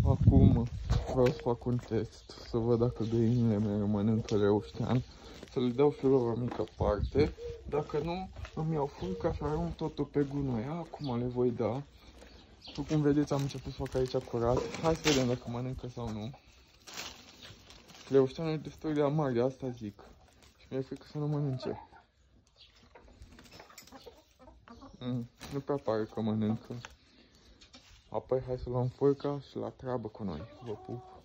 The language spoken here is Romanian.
Acum vreau să fac un test, să văd dacă găinile mele mănâncă leuștean, să le dau și lor o mică parte. Dacă nu, îmi iau fulca și arunc totul pe gunoi. Acum le voi da. După cum vedeți, am început să fac aici curat. Hai să vedem dacă mănâncă sau nu. Leușteanul e destul de amar, de asta zic. Și mi-e frică să nu mănânce. Nu prea pare că mănâncă. Apoi hai să luăm fulca și la treabă cu noi. Vă pup!